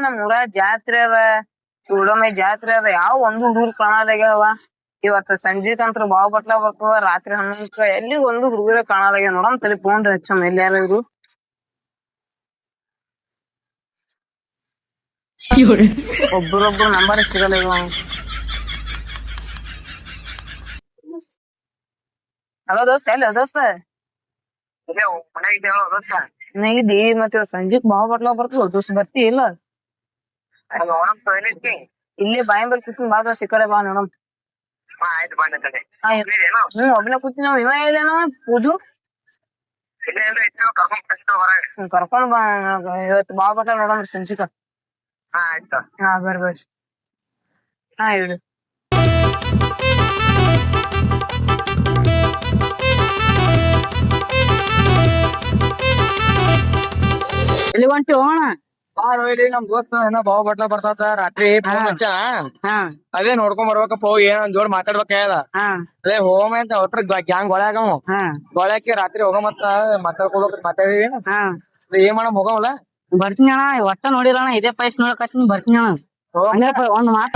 ನಮ್ ಊರ ಜಾತ್ರೆ ಅದ, ಚೂಡಮೈ ಜಾತ್ರೆ ಅದ, ಯಾವ ಒಂದು ಹುಡುಗರು ಕಾಣಲಾಗ್ಯಾವ. ಇವತ್ತ ಸಂಜೆಕಂತ್ರ ಬಾವ್ ಬಟ್ಲಾ ಬರ್ತದ, ರಾತ್ರಿ 11ಕ್ಕ ಎಲ್ಲಿ ಒಂದು ಹುಡುಗರ ಕಾಣಲಾಗ್ಯಾವ. ನೋಡಮ್ ತಲಿ ಫೋನ್ ಹಚ್ಚಮ್ ಎಲ್ಲಿ ಯಾರ ಇವ್ರು. ಒಬ್ಬರೊಬ್ರು ನಂಬರ್ ಸಿಗಲ್ಲ ಇವ. ಹಲೋ ದೋಸ್ತ, ಎಲ್ಲ ದೋಸ್ತ ಮನೆಗಿದ್ದಿ? ಮತ್ತೆ ಸಂಜೆಕ್ ಬಾವ್ ಬಟ್ಲಾ ಬರ್ತದ ದೋಸ್ತ, ಬರ್ತಿ ಇಲ್ಲ? ಇಲ್ಲೇ ಬಾಯಿ ಬಲ್ ಕೂತೀನಿ ಬಾ ದೋಸ್ತ, ಈ ಕಡೆ ಬಾ ನೋಡಮ್. ಒಬ್ಬನ ಕೂತೀನಿ. ಇವ ಇಲ್ಲೇನೋ ಪೂಜು ಕರ್ಕೊಂಡ್ ಬಾ, ಇವತ್ತು ಬಾವ್ ಬಟ್ಲಾ ನೋಡಮ್ ಸಂಜಿಕ. ಹಾ ಬರ್ರಿ. ಹಾ ಇಡು. ಎಲ್ಲಿ ಹೊಂಟಿ ಹೋಗೋಣ? ನಮ್ ದೋಸ್ತ ಏನೋ ಬಾವ ಬಟ್ಲ ಬರ್ತಾತ ರಾತ್ರಿ ಅದೇ ನೋಡ್ಕೊಂಡ್ ಬರ್ಬೇಕಪ್ಪ. ಏನೊಂದ್ ಜೋಡ್ ಮಾತಾಡ್ಬೇಕಾಗ್ಯದ. ಅದೇ ಹೋಗಮ ಅಂತ ಒಟ್ರ ಗ್ಯಾಂಗ್ ಗೊಳ್ಯಾಗವ. ಗೊಳ್ಯಾಕಿ ರಾತ್ರಿ ಹೋಗಮತ್ತ ಮಾತಾಡ್ಕೊಳ್ಬೇಕ ಮಾತಾಡಿ ಏನ್ ಮಾಡಮ್ ಹೋಗಮಲ್ಲ. ಬರ್ತೀನಿ ಅಣ್ಣ, ಒಟ್ಟ ನೋಡಿಲ್ಲ ಅಣ್ಣ, ಇದೇ ಪೈಸ್ ನೋಡಕತ್ತೀನಿ. ಬರ್ತೀನಿ ಅಣ್ಣ, ಒಂದ್ ಮಾತು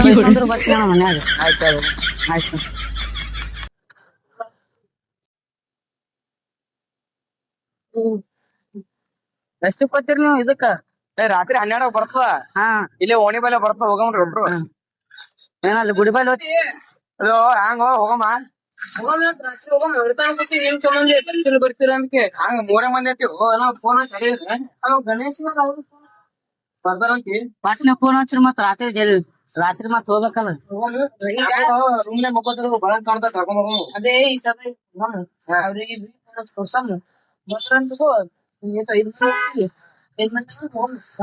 ಬರ್ತೀನಿ ಅಣ್ಣ ಮನ್ಯಾಗ. ಆಯ್ತು. ಎಷ್ಟು ಕೊಡ್ತೀರಿ ನೀವು ಇದಕ್ಕ? ರಾತ್ರಿ 12 ಬರ್ತದ. ಇಲ್ಲೇ ಓಣಿ ಬಲೆ ಬರ್ತದ, ಹೋಗಮ್ರಿ ಒಬ್ರು. ಏನಲ್ಲಿ ಗುಡಿ ಬೈಲ್ ಹೋತಿ? ಅಯ್ಯೋ ಹಂಗ ಹೋಗಮ್ಮ. ಬರ್ತೀರ ಅಂತ ಹಂಗ 3 ಮಂದಿ ಐತಿ. ಫೋನ್ ಸರಿ ಗಣೇಶ್ ಬರ್ತಾರಂತಿ. ಪಾಟ್ನ ಫೋನ್ ಹಚ್ಚಿರಿ ಮತ್ ರಾತ್ರಿ ಮತ್ ಹೋಗ್ಬೇಕಲ್ಲ. ರೂಮ್ನೆ ಮಕ್ಕೋದ್ರು ಬರಂಗ್ ಕಾಣ್ತಾ ಕರ್ಕೊಂಡ್ ಹೋಗಮ್. ಅದೇ ಈ ಸಲ ಅವ್ರಿಗೆ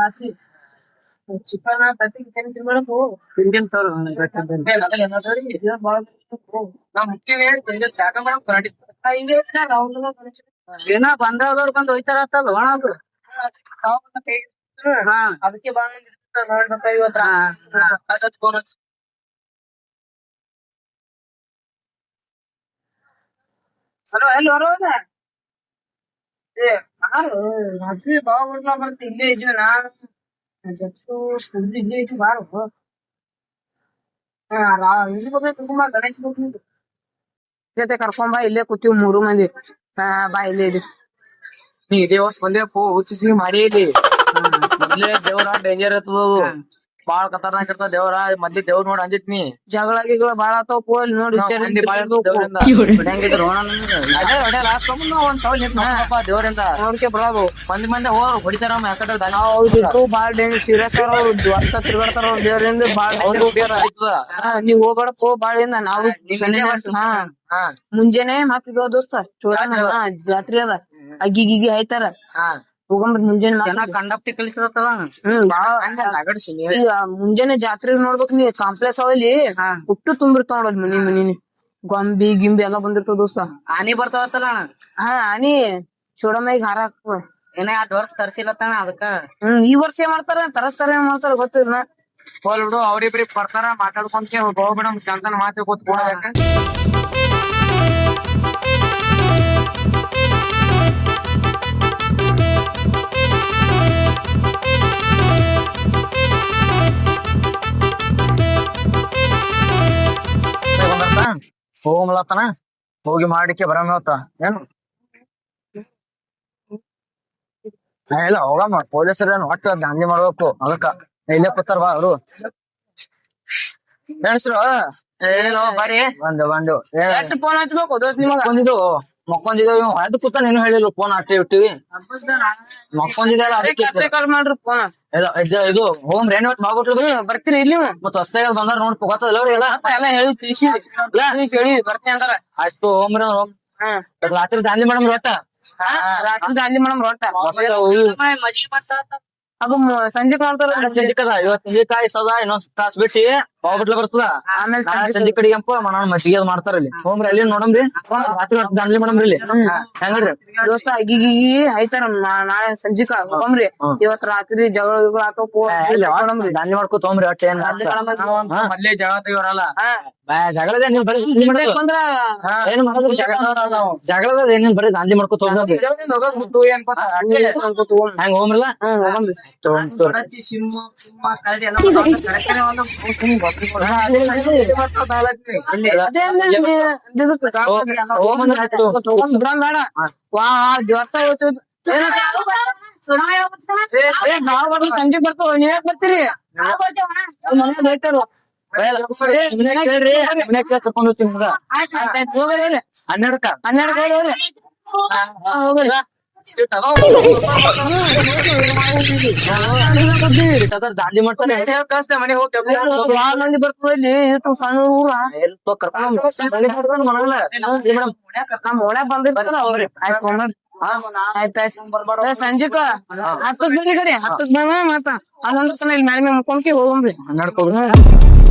ರಾತ್ರಿ ಚಿಕನ್ ತಟ್ಟಿ ತಿನ್ಬೇಕು. ತಿಂದಿನ್ ತೋರು ನಾವ್ ಮುಕ್ತಿವಿ ಜಾಗ ಮಾಡಮ್ ಕರಾಟಿ. ಏನ ಬಂದವ್ರು ಬಂದ್ ಹೋಯ್ತಾರತ್ತಲ್ಲ ಒಣದು. ಅದಕ್ಕೆ ಬಾ ನೋಡ್ಬೇಕ ಇವತ್ತು. ಫೋನ್ ಹಚ್ಚ. ಹಲೋ, ಎಲ್ಲಿ ಹೊರೋದ? ರಾತ್ರಿ ಬಾವ ಬಟ್ಲಾ ಬರುತ್ತೆ. ಇಲ್ಲೇ ಇದೀವಿ ನಾನು ಜಪ್ಸು ಇಲ್ಲೇ ಇದೀವಿ. ಬಾರು ತುಂಬಾ ಗಣೇಶ್ ಜೊತೆ ಕರ್ಕೊಂಬಾ, ಇಲ್ಲೇ ಕೂತೀವಿ 3 ಮಂದಿ. ಬಾ ಇಲ್ಲೇ ಇದೀವಿ. ನೀ ಇದೇ ವರ್ಷ ಬಂದೇಪು ಹುಚ್ಚಿ ಮಾಡಿ ಇಲ್ಲಿ ಮೊದ್ಲೇ ದೇವ್ರ ಡೇಂಜರ್ ಇರ್ತದ. ಬಾಳ ಖತರ್ನಾಕ್ ಇರ್ತದ ದೇವ್ರ. ಮೊದ್ಲಿ ದೇವ್ರ ನೋಡ್ ಅಂದಿತ್ ನೀ. ಜಗಳ ಗಿಗಳ ಬಾಳ ಆತಾವ ಪೋಲ್ ನೋಡಿ ದೇವ್ರಿಂದ ನೋಡ್ಕೆ ಬರೋದು. ಮಂದಿ ಹೊಡಿತಾರ ಬಾಳ ಡೇಂಜರ್ ಸೀರಿಯಸ್ ವರ್ಷ ತಿರ್ಗಾಡ್ತಾರ ಅವ್ರ ದೇವ್ರಿಂದ. ಬಾಳ ನೀವ್ ಹೋಗ್ಬೇಡಪ್ಪ ಬಾಳಿಂದ. ನಾವು ಮುಂಜಾನೆ ಮಾತಿದ್ವ ದೋಸ್ತ, ಜಾತ್ರೆ ಅದ, ಅಗ್ಗಿ ಗಿಗಿ ಹಾಯ್ತಾರ. ಹೋಗಂಬ್ರಿ ಮುಂಜಾನೆ ಕಂಡಪ್ಟಿ ಕಲಿಸತ್ತಲ್ಲ. ಮುಂಜಾನೆ ಜಾತ್ರೆ ನೋಡ್ಬೇಕ್ ನೀ. ಕಾಂಪ್ಲೆಕ್ಸ್ ಅವಲ್ಲಿ ಹುಟ್ಟು ತುಂಬಿರ್ತಾವ ನೋಡ್ ಮನಿ ಗೊಂಬಿ ಗಿಂಬಿ ಎಲ್ಲಾ ಬಂದಿರ್ತಾವ ದೋಸ್ತ. ಆನಿ ಬರ್ತಾವತ್ತಲ್ಲ ಅಣ್ಣ? ಆನಿ ಚೋಡಮ್ಯಾಗ ಹಾರ ಹಾಕ್ತದ. ಏನ 2 ವರ್ಷ ತರ್ಸಿಲ್ಲತ್ತಣ ಅದಕ್ಕ. ಈ ವರ್ಷ ಏನ್ ಮಾಡ್ತಾರ, ತರಸ್ತಾರ ಏನ್ ಮಾಡ್ತಾರ ಗೊತ್ತಿಲ್ಲ. ಹೋಲ್ ಬಿಡು, ಅವ್ರಿಬ್ರಿ ಬರ್ತಾರ ಮಾತಾಡ್ಕೊಂತ ಹೋಗ್ಬಿಡ. ಚಂದನ ಮಾತು ಕೂತ್ಕೊಡ. ಹೋಗಮಲತ್ತನ ಹೋಗಿ ಮಾಡಿಕೆ ಬರಮತ್ತ ಏನು ಇಲ್ಲ. ಹೋಗಮ್ಮ, ಪೊಲೀಸರೇನು ಒಟ್ಟು ದಂಧೆ ಮಾಡ್ಬೇಕು. ಅದಕ್ಕ ಇಲ್ಲೇ ಕೂತಾರ ಬಾ ಅವರು ಹೆಣ್ಸ್ರು. ಬರ್ರಿ ಬಂದು ಫೋನ್ ಹಚ್ಬೇಕು ದೋಸ್ತ್ ನಿಮಗ. ಮಕ್ಕೊಂದಿದ್ದೇವ್ ಅದು ಕೂತ ನೀನು ಹೇಳಿಲ್ಲ. ಫೋನ್ ಅಟ್ಟೆ ಇಟ್ಟಿವಿ ಮಕ್ಕೊಂದಿದ್ದಲ್ಲ ಅದಕ್ಕೆ ಮಾಡ್ರಿ ಫೋನ್. ಇದು ಹೋಗಮ್ರಿ ಏನ್ ಬಾಗೋಟ್ಲು ಬರ್ತೀರಿ ಇಲ್ಲಿ ಮತ್ ಹೊಸ್ತಾಗ ಬಂದಾರ ನೋಡ್ ಗೊತ್ತಲ್ಲ ಅವ್ರಿಗೆಲ್ಲ. ಎಲ್ಲ ಹೇಳಿ ತಿಳಿಸಿ ಹೇಳಿ ಬರ್ತೀನಿ ಅಂತಾರ. ಆಯ್ತು ಹೋಗ್ರಿ. ರಾತ್ರಿ ದಾಂಧಿ ಮಾಡಮ್ ಒಟ್ಟ. ರಾತ್ರಿ ದಾಂಧಿ ಮಾಡಮ್ ರೊಟ್ಟ. ಮಜ್ಜಿಗೆ ಬರ್ತಾ ಅದು ಸಂಜೆ ಕಾಣ್ತಾರ. ಸಂಜೆ ಕದ ಇವತ್ತು ಈ ಕಾಯಿ ಸದಾ ಇನ್ನೊಂದ್ ತಾಸ್ ಬಿಟ್ಟಿ ಹೋಗ್ಬಿಟ್ಲ ಬರ್ತದ. ಆಮೇಲೆ ಸಂಜೆ ಕಡೆಗೆ ಮನ ಮಸಿಗೆ ಅದ್ ಮಾಡ್ತಾರ ಇಲ್ಲಿ. ಹೋಗ್ರಿ ಅಲ್ಲಿ ನೋಡಮ್ರಿ. ರಾತ್ರಿ ದಾಂಧಿ ಮಾಡಮ್ರಿ ಇಲ್ಲಿ. ಹೆಂಗ್ರಿ ದೋಸ್ತ ಅಗ್ಗಿ ಗಿಗಿ ಆಯ್ತಾರ ನಾಳೆ ಸಂಜಿಕ ಹೋಗಮ್ರಿ. ಇವತ್ ರಾತ್ರಿ ಜಗಳ ಗಿಗಳ ಆತವ್ ದಾಂಧಿ ಮಾಡ್ಕೊ ತೊಗೊಂಬ್ರಿ. ಒಟ್ಟ ಏನ್ ಮೊದ್ಲೇ ಜಗಳ ತೆಗಿಯೋರಲ್ಲ. ಜಗಳದ ನೀವ್ ಬರೀ ಅಂದ್ರ ಏನ್ ಮಾಡೋದ್ರಿ ಜಗಳದ ಏನೇನ್ ಬರೀ ದಾಂಧಿ ಮಾಡ್ಕೊ ತೊಗೊಂಡ್ರಿ. ಹೆಂಗ್ ಹೋಗ್ರಲ್ಲ. ಅದೇ ಅಂದ್ರೆ ಇದಕ್ಕೆ ತಗೊಂಡ್ ಬೇಡ ವಾ ದಿವಸ ಹೋಗ್ತದ ನಾವ್ ಬರ್ಲಿ ಸಂಜೆ ಬರ್ತಾವ ನೀವ್ ಯಾಕೆ ಬರ್ತೀರಿ ಮನ್ಯಾಗ ಹೋಯ್ತಾರ ಕರ್ಕೊಂಡ್ ಹೋಗ್ತೀನಿ ಮಗ ಆಯ್ತಾಯ್ತು ಹೋಗ್ರಿ 12ಕ್ಕ 12 ಹೋಗ್ರಿ ಹೋಗ್ರಿ ದಾಂಡಿ ಮಾಡ್ತಾನೆ ಕಳಿಸ್ತೇ ಮನೆ ಹೋಗಿ ಬಾಳ ಮಂದಿ ಬರ್ತದ ಇಲ್ಲಿ ಇಟ್ಟು ಸಣ್ಣ ಊರ ನಮ್ ಓಣ್ಯಾಗ ಬಂದಿರ್ತಾರ ಅವ್ರಿ ಆಯ್ತು ಆಯ್ತಾಯ್ತು ಸಂಜೆಕ 10ಕ್ ಬರೀ ಕಡೆ 10ಕ್ ಬಂದ ಮತ್ತ 11 ತನ ಇಲ್ಲಿ ಮ್ಯಾಲೆ ಮುಕ್ಕೊಂಡ್ಕಿ ಹೋಗಂಬ್ರಿ 12